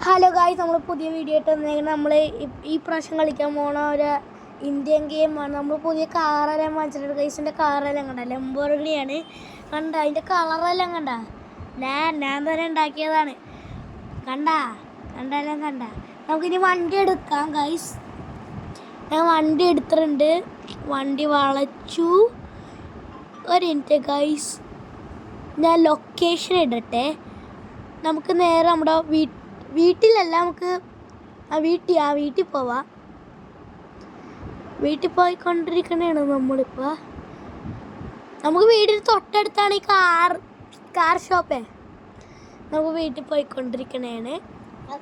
Hello guys, നമ്മൾ പുതിയ video ഇട്ട് വന്നേക്കുന്നത് നമ്മൾ ഈ പ്രാവശ്യം കളിക്കാൻ പോണ ഒരു ഇന്ത്യൻ ഗെയിമാണ്. നമ്മൾ പുതിയ കാറെല്ലാം വാങ്ങിച്ചിട്ടുണ്ട്. ഗൈസിൻ്റെ കാറെല്ലാം കണ്ട ലംബോർഗിനിയാണ്. കണ്ട അതിൻ്റെ കളറെല്ലാം കണ്ട ഞാൻ തന്നെ ഉണ്ടാക്കിയതാണ്. കണ്ടെല്ലാം കണ്ട. നമുക്കിനി വണ്ടി എടുക്കാം ഗൈസ്. ഞാൻ വണ്ടി എടുത്തിട്ടുണ്ട്. വണ്ടി വളച്ചു. ഒരു മിനിറ്റ് ഗൈസ്, ഞാൻ ലൊക്കേഷൻ ഇടട്ടെ. നമുക്ക് നേരെ നമ്മുടെ വീട്ടിലല്ല, നമുക്ക് വീട്ടിൽ പോവാം. വീട്ടിൽ പോയിക്കൊണ്ടിരിക്കണേണ് നമ്മളിപ്പോൾ. നമുക്ക് വീടിന് തൊട്ടടുത്താണ് ഈ കാർ ഷോപ്പേ. നമുക്ക് വീട്ടിൽ പോയിക്കൊണ്ടിരിക്കണേണ്.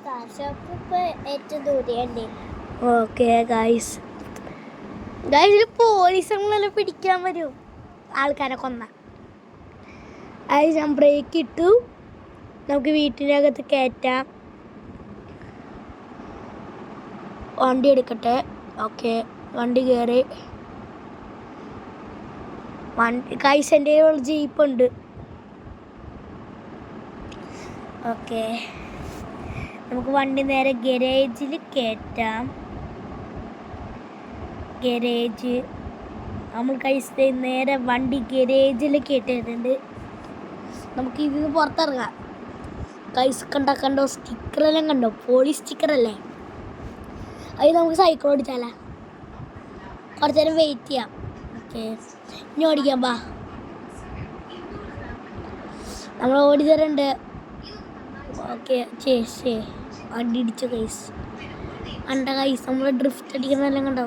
കാർ ഷോപ്പ് ഇപ്പോൾ ഏറ്റവും ദൂരെയുണ്ട്. ഓക്കെ ഗൈസ്, ഇതിൽ പോലീസുകളെല്ലാം പിടിക്കാൻ വരും, ആൾക്കാരെ കൊന്ന. അത് ഞാൻ ബ്രേക്ക് ഇട്ടു. നമുക്ക് വീട്ടിനകത്ത് കയറ്റാം. വണ്ടി എടുക്കട്ടെ. ഓക്കെ, വണ്ടി കയറി. ഗൈസ്, എൻ്റെ ജീപ്പുണ്ട്. ഓക്കെ, നമുക്ക് വണ്ടി നേരെ ഗരേജിൽ കയറ്റാം. ഗരേജ് നമ്മൾ ഗൈസ് നേരെ വണ്ടി ഗരേജിൽ കയറ്റിയിട്ടുണ്ട്. നമുക്ക് ഇതിന് പുറത്തിറങ്ങാം. ഗൈസ് കണ്ടോ സ്റ്റിക്കറെല്ലാം കണ്ടോ? പോലീസ് സ്റ്റിക്കറല്ലേ? അത് നമുക്ക് സൈക്കിൾ ഓടിച്ചാലേ. കുറച്ച് നേരം വെയിറ്റ് ചെയ്യാം. ഓക്കെ, ഇനി ഓടിക്കാം. ബാ, നമ്മൾ ഓടി തരുന്നുണ്ട്. ഓക്കെ, ശരി വണ്ടി ഇടിച്ചു ഗൈസ്. ഗൈസ് നമ്മൾ ഡ്രിഫ്റ്റ് അടിക്കുന്നതെല്ലാം കണ്ടോ?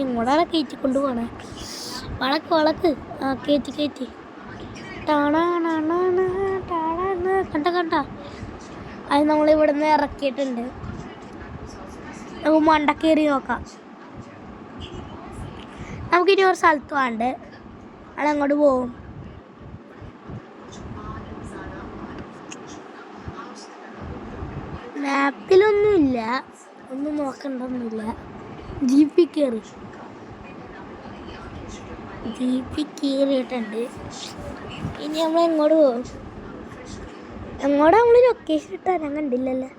ഇങ്ങോട്ടാണ് കയറ്റി കൊണ്ടുപോകണേ. വളക്ക് ആ കയറ്റി കണ്ട അത് നമ്മളിവിടെ നിന്ന് ഇറക്കിയിട്ടുണ്ട്. നമുക്ക് മണ്ട കയറി നോക്കാം. നമുക്കിനി ഒരു സ്ഥലത്ത് വേണ്ട, അതങ്ങോട്ട് പോവും. മാപ്പിലൊന്നുമില്ല, ഒന്നും നോക്കണ്ടൊന്നുമില്ല. ജീപ്പിൽ കയറിയിട്ടുണ്ട്. ഇനി നമ്മൾ എങ്ങോട്ട് പോകും? നമ്മൾ ലൊക്കേഷൻ ഇട്ടാൽ ഞാൻ കണ്ടില്ലല്ലോ.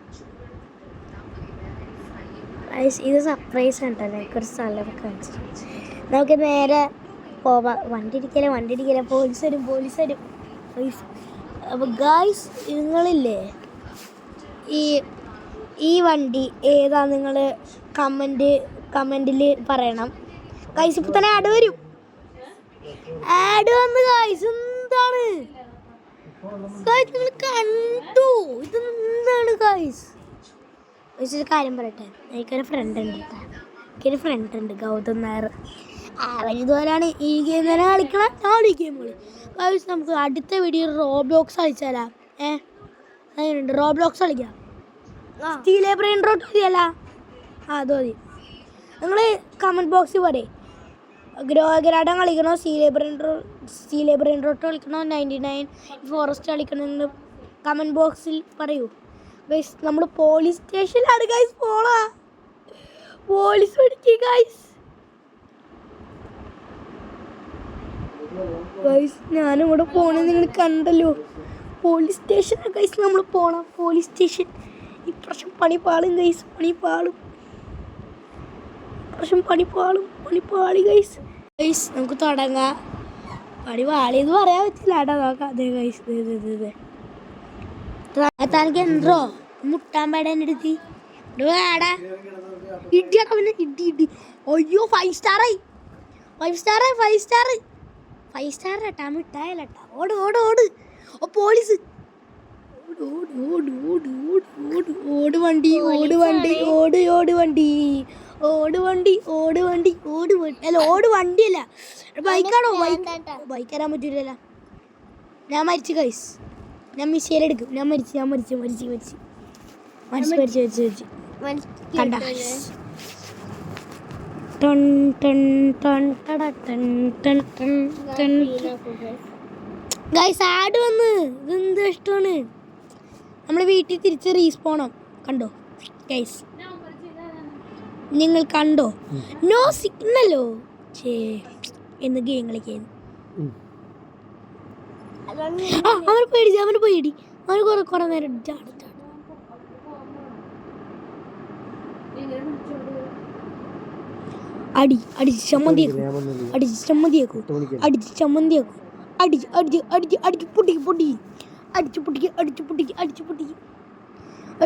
ഇത് സർപ്രൈസ് ഉണ്ടല്ലോ. എനിക്കൊരു സ്ഥലമൊക്കെ കാണിച്ചു. നമുക്ക് നേരെ പോവാം. വണ്ടി ഇടിക്കല. പോലീസ് വരും. അപ്പോൾ ഗായ്സ്, നിങ്ങളില്ലേ ഈ വണ്ടി ഏതാ നിങ്ങൾ കമൻറ്റിൽ പറയണം ഗായ്സ്. ഇപ്പോൾ തന്നെ ആഡ് വന്ന് ഗായ്സ്. എന്താണ് ഗായ്സ്, നിങ്ങൾ കണ്ടു? ഇതെന്താണ് ഗായ്സ്? ഒരു കാര്യം പറയട്ടെ, എനിക്കൊരു ഫ്രണ്ട് ഉണ്ട് ഗൗതം നായർ. അവൻ ഇതുപോലെയാണ് ഈ ഗെയിം തന്നെ കളിക്കണം. ഞാൻ ഈ ഗെയിം ഗായ്സ്. നമുക്ക് അടുത്ത വീഡിയോ റോബ്ലോക്സ് കളിച്ചാലാ? അങ്ങനെയുണ്ട്, റോബ്ലോക്സ് കളിക്കാം. സ്റ്റീലേ ബ്രെയിൻ റോട്ട് മതിയല്ല? അത് മതി. നിങ്ങൾ കമൻറ്റ് ബോക്സിൽ പറയും ഗ്രോഗ്രാഡം കളിക്കണോ, സ്റ്റീലേ ബ്രെയിൻ റോട്ട് കളിക്കണോ, 99 ഫോറസ്റ്റ് കളിക്കണമെന്ന് കമൻറ്റ് ബോക്സിൽ പറയൂ ഗൈസ്. നമ്മൾ പോലീസ് സ്റ്റേഷനിലാണ് ഗൈസ്. പോലീസ് പിടിച്ചു ഗൈസ്. ഞാനും ഇവിടെ പോണേ നിങ്ങൾ കണ്ടല്ലോ. പോലീസ് സ്റ്റേഷനാണ് ഗൈസ് നമ്മൾ പോണം. പോലീസ് സ്റ്റേഷൻ ഇപ്രാവശ്യം പണിപ്പാളും ഗൈസ്. പണിപ്പാളി ഗൈസ്. നമുക്ക് തുടങ്ങാം. പണിപാളിയെന്ന് പറയാൻ പറ്റില്ല കേട്ടോ. നോക്കാം. അതെ ഗൈസ്, തനിക്ക് എന്തോ മുട്ടാൻ പേടേൻ്റെ അടുത്ത് വേടാ ഇടിയാട്ടോ. പിന്നെ ഇടി അയ്യോ, 5 സ്റ്റാറായി. 5 സ്റ്റാർ കേട്ടാ. മിട്ടായല്ലേട്ടാ. ഓട്. ഓ പോലീസ്. ഓട് വണ്ടി. അല്ല, ഓട് വണ്ടിയല്ല, ബൈക്കാണോ? ബൈക്ക് തരാൻ പറ്റൂലല്ല. ഞാൻ മരിച്ചു ഗൈസ്. ഞാൻ മിസൈലെടുക്കും. ഞാൻ മരിച്ചു. കണ്ട ഗൈസ്, ആഡ് വന്ന്. ഇതെന്ത് ഇഷ്ടമാണ്. നമ്മൾ വീട്ടിൽ തിരിച്ച് റീസ്പോണം. കണ്ടോ ഗൈസ്? നിങ്ങൾ കണ്ടോ? നോ സിഗ്നലോ എന്ന് ഗെയിം കളിക്കാൻ. അവന് പേടി. അവന് കുറെ നേരം അടിച്ച് ചമ്മന്തിയാക്കും അടിച്ച് ചമ്മന്തിയാക്കും അടിച്ച് ചമ്മന്തിയാക്കും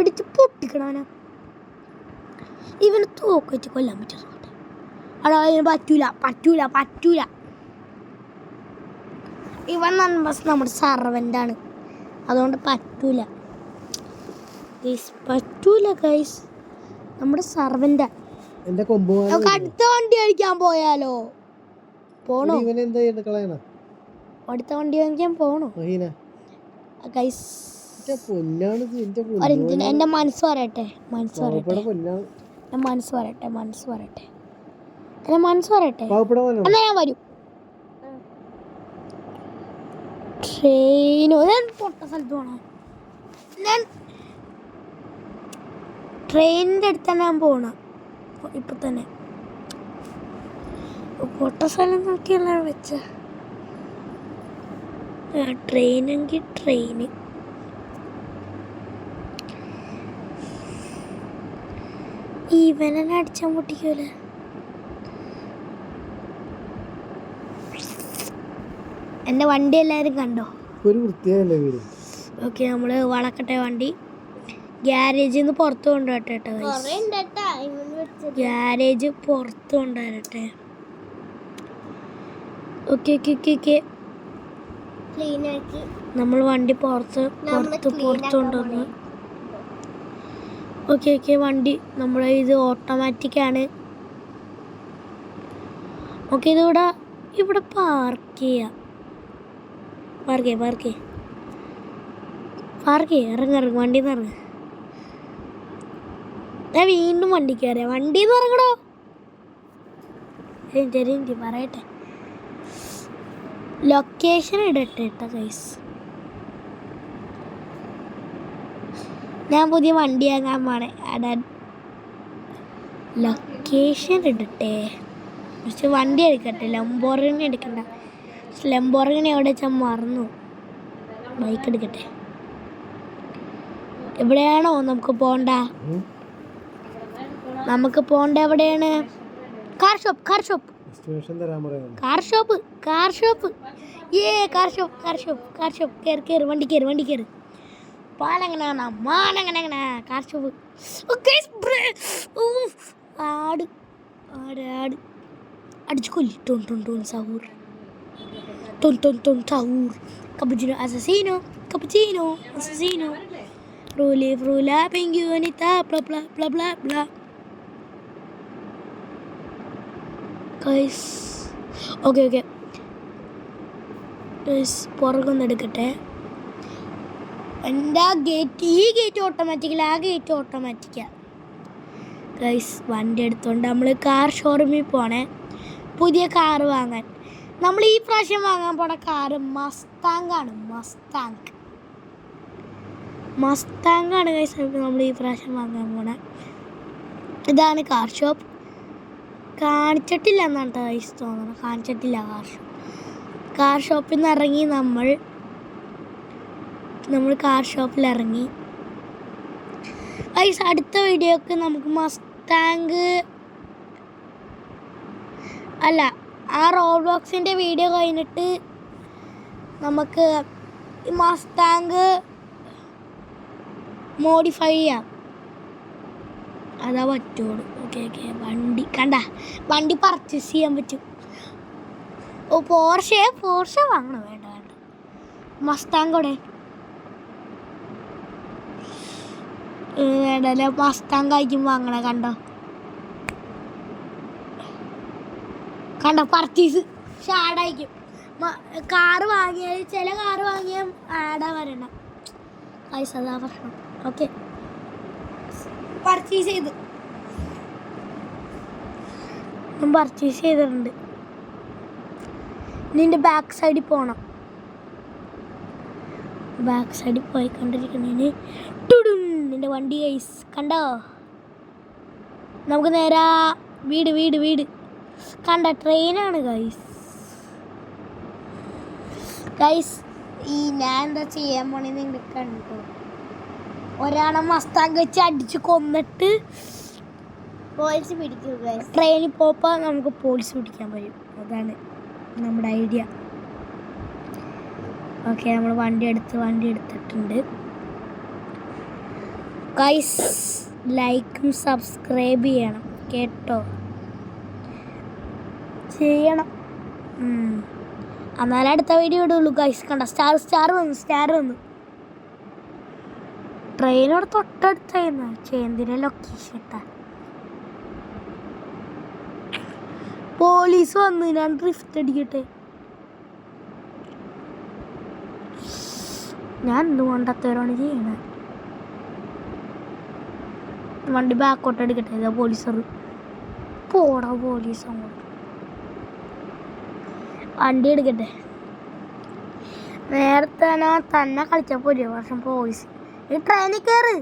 അടിച്ച് പൊട്ടിക്കണവനാ. ഇവന് തോക്ക് വെച്ച് കൊല്ലാൻ പറ്റും. അടാ അതിന് പറ്റൂല. ഇവൻ നമ്മുടെ സർവൻ്റാണ്, അതുകൊണ്ട് പറ്റൂല ഗൈസ്. നമ്മുടെ സർവൻ്റാ. നമുക്ക് അടുത്ത വണ്ടി അടിക്കാൻ പോയാലോ? പോണോ? അടുത്ത വണ്ടി വാങ്ങിക്കാൻ പോണോ ഗൈസ്? എൻ്റെ മനസ്സ് പറയട്ടെ എന്നാ ഞാൻ വരും. ട്രെയിനോ? ഞാൻ പൊട്ട സ്ഥലത്ത് പോണോ? ഞാൻ ട്രെയിനിൻ്റെ അടുത്ത് തന്നെ ഞാൻ പോണ ഇപ്പൊ തന്നെ. പൊട്ട സ്ഥലം നോക്കിയല്ല വെച്ച ട്രെയിനെങ്കിൽ ട്രെയിന്. ഇവനെ അടിച്ചാൻ പൊട്ടിക്കൂല. എൻ്റെ വണ്ടി എല്ലാവരും കണ്ടോ? ഓക്കെ, നമ്മള് വളക്കട്ടെ വണ്ടി. ഗ്യാരേജിൽ നിന്ന് പുറത്ത് കൊണ്ടുവരട്ടെ. ഗ്യാരേജ് പുറത്ത് കൊണ്ടുവരട്ടെ. ഓക്കെ. നമ്മൾ വണ്ടി പുറത്ത് കൊണ്ടുവന്നു. ഓക്കെ. വണ്ടി നമ്മുടെ ഇത് ഓട്ടോമാറ്റിക്കാണ്. ഓക്കെ, ഇവിടെ പാർക്ക് ചെയ്യാം. ഇറങ്ങ വണ്ടിന്ന് ഇറങ്ങ. ഞാൻ വീണ്ടും വണ്ടി കയറിയ വണ്ടിന്ന് ഇറങ്ങടോ. പറയട്ടെ, ലൊക്കേഷൻ ഇടട്ടെ ഗൈസ്. ഞാൻ പുതിയ വണ്ടി വാങ്ങാൻ പോണേ. ലൊക്കേഷൻ ഇടട്ടെ. പക്ഷെ വണ്ടി എടുക്കട്ടെ, ലംബോർഗിനി എടുക്കണ്ട. ലംബോർഗിനി എവിടെ വെച്ചാൽ മറന്നു. ബൈക്ക് എടുക്കട്ടെ. എവിടെയാണോ നമുക്ക് പോണ്ട? എവിടെയാണ്? Car shop. Car shop. കേറ് വണ്ടി കേറ്. പാലങ്ങനെ മാനങ്ങനെ കാർ ഷോപ്പ്. ആട് അടിച്ചു കൊല്ലി. ടോൺ സൗർ. Cappuccino assassino. Frula penguinita bla bla. Guys, okay. Guys, പുറകൊന്ന് എടുക്കട്ടെ. എൻ്റെ ഈ ഗേറ്റ് ഓട്ടോമാറ്റിക്കല്ല, ആ ഗേറ്റ് ഓട്ടോമാറ്റിക്കാ. ഗൈസ്, വണ്ടി എടുത്തോണ്ട് നമ്മൾ കാർ ഷോറൂമിൽ പോണേ, പുതിയ കാറ് വാങ്ങാൻ. നമ്മൾ ഈ പ്രാവശ്യം വാങ്ങാൻ പോണ കാറ് മസ്താങ്കാണ് ഗൈസ്. നമ്മൾ ഈ പ്രാവശ്യം വാങ്ങാൻ പോണേ ഇതാണ് കാർ ഷോപ്പ്. കാണിച്ചിട്ടില്ല എന്നാണ് ഗൈസ് തോന്നുന്നത്. കാണിച്ചിട്ടില്ല കാർ ഷോപ്പിൽ നിന്ന് ഇറങ്ങി. നമ്മൾ കാർ ഷോപ്പിൽ ഇറങ്ങി ഗൈസ്. അടുത്ത വീഡിയോക്ക് നമുക്ക് മസ്താങ്ക് അല്ല, ആ റോബ്ലോക്സിൻ്റെ വീഡിയോ കഴിഞ്ഞിട്ട് നമുക്ക് മസ്താങ്ക് മോഡിഫൈ ചെയ്യാം. അതാ പറ്റുള്ളൂ. ഓക്കെ. വണ്ടി പർച്ചേസ് ചെയ്യാൻ പറ്റും. പോർഷെ വാങ്ങണം. വേണ്ട മസ്താങ്കോടെ വേണ്ടല്ലേ. മസ്താങ്ക് ആയിരിക്കും വാങ്ങണേ. കണ്ടോ പർച്ചേസ് ഷാഡായിരിക്കും. കാറ് വാങ്ങിയാൽ ചില കാറ് വാങ്ങിയാൽ ആഡാ വരണം. പൈസ അതാ പ്രശ്നം. ഓക്കെ, പർച്ചേസ് ചെയ്തിട്ടുണ്ട്. നിന്റെ ബാക്ക് സൈഡിൽ പോകണം. ബാക്ക് സൈഡിൽ പോയിക്കൊണ്ടിരിക്കുന്നതിന് നിന്റെ വണ്ടി ഗൈസ് കണ്ടോ? നമുക്ക് നേരെ വീട് കണ്ട ട്രെയിനാണ് ഗൈസ്. ഈ ഞാൻ എന്താ ചെയ്യാൻ പോണെന്ന് നിങ്ങൾ കണ്ടോ? ഒരാളെ മസ്താങ്ക് വെച്ച് അടിച്ച് കൊന്നിട്ട് പോലീസ് പിടിക്കും ഗൈസ്. ട്രെയിനിൽ പോയപ്പോൾ നമുക്ക് പോലീസ് പിടിക്കാൻ പറ്റും. അതാണ് നമ്മുടെ ഐഡിയ. ഓക്കെ, നമ്മൾ വണ്ടി എടുത്തിട്ടുണ്ട് ഗൈസ്. ലൈക്കും സബ്സ്ക്രൈബ് ചെയ്യണം കേട്ടോ, ചെയ്യണം. എന്നാലും അടുത്ത വീഡിയോ ഇടുള്ളൂ ഗൈസ്. കണ്ട സ്റ്റാർ വന്നു. ട്രെയിനോട് തൊട്ടടുത്തായിരുന്നു ചേന്തിരെ ലൊക്കേഷൻ ഇട്ടാ. പോലീസ് വന്നു. ഞാൻ ഡ്രിഫ്റ്റ് അടിക്കട്ടെ. ഞാൻ എന്തുകൊണ്ടത്തോരാണ് ചെയ്യണത്? വണ്ടി ബാക്കോട്ട് എടുക്കട്ടെ. ഇതാ പോലീസർ. പോടാ പോലീസ് അങ്ങോട്ട്. വണ്ടി എടുക്കട്ടെ. നേരത്തെ ഞാൻ തന്നെ കളിച്ചപ്പോൾ ഒരു വർഷം പോലീസ്. ഈ ട്രെയിനിൽ കയറ്.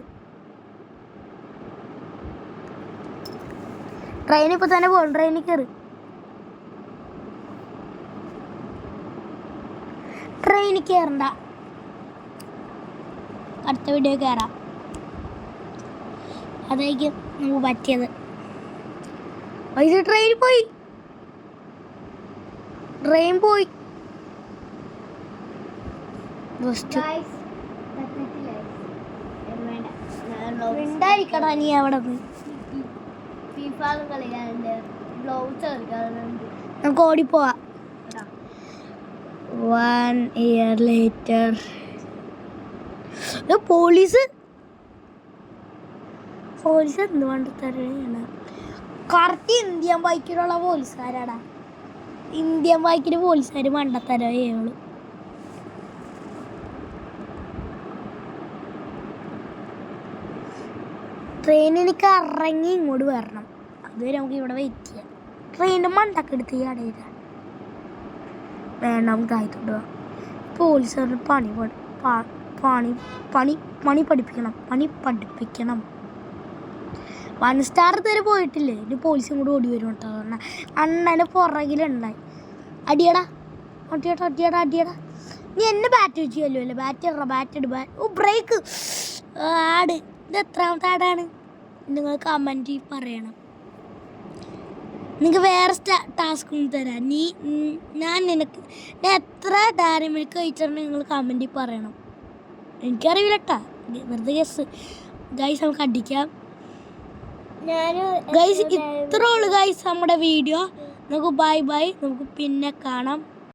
ട്രെയിൻ ഇപ്പൊ തന്നെ പോകും. ട്രെയിനിൽ കയറ്. ട്രെയിനിൽ കയറണ്ട. അടുത്ത വീഡിയോ കയറാം. അതായിരിക്കും നമുക്ക് പറ്റിയത്. ട്രെയിൻ പോയി. ഉണ്ടായിരിക്കടാ നീ അവിടെ നമുക്ക് ഓടിപ്പോവാ. 1 year later. പോലീസ് എന്ത് വേണ്ടത്തരാണ്? കറക്റ്റ് ഇന്ത്യൻ ബൈക്കിലുള്ള പോലീസുകാരാടാ. ഇന്ത്യൻ ബൈക്കിന് പോലീസുകാർ മണ്ടത്തരോ ചെയ്യുള്ളൂ. ട്രെയിനിലേക്ക് ഇറങ്ങി ഇങ്ങോട്ട് വരണം. അതുവരെ നമുക്ക് ഇവിടെ വെയിറ്റ് ചെയ്യാം. ട്രെയിനിൻ്റെ മണ്ടൊക്കെ എടുത്ത് ഈ അടയില്ല. വേണ്ട, നമുക്ക് താഴത്തോട്ട് പോവാം. പോലീസുകാരുടെ പണി പഠിപ്പിക്കണം. 1 സ്റ്റാർ ഇതുവരെ പോയിട്ടില്ലേ? ഇനി പോലീസും കൂടെ ഓടി വരും കേട്ടോ. കാരണം അണ്ണന് പുറകിലുണ്ടായി. അടിയടാ. നീ എന്നെ ബാറ്റ് വെച്ച് ചെല്ലുമല്ലേ? ബാറ്റ്. ഓ ബ്രേക്ക് ആട്. ഇത് എത്രാമത്തെ ആടാണ്? നിങ്ങൾ കമൻറ്റ് പറയണം. നിങ്ങൾക്ക് വേറെ ടാസ്ക് ഒന്നും തരാം. ഞാൻ എത്ര ഡയറി മിൽക്ക് കഴിച്ചിട്ടുണ്ടെങ്കിൽ നിങ്ങൾ കമൻറ്റിൽ പറയണം. എനിക്കറിയില്ല കേട്ടാ, വെറുതെ ഗസ്. ഗൈസ് നമുക്ക് അടിക്കാം. ഗൈസ് ഇത്രേ ഉള്ളൂ ഗൈസ് നമ്മുടെ വീഡിയോ. നമുക്ക് ബൈ. നമുക്ക് പിന്നെ കാണാം.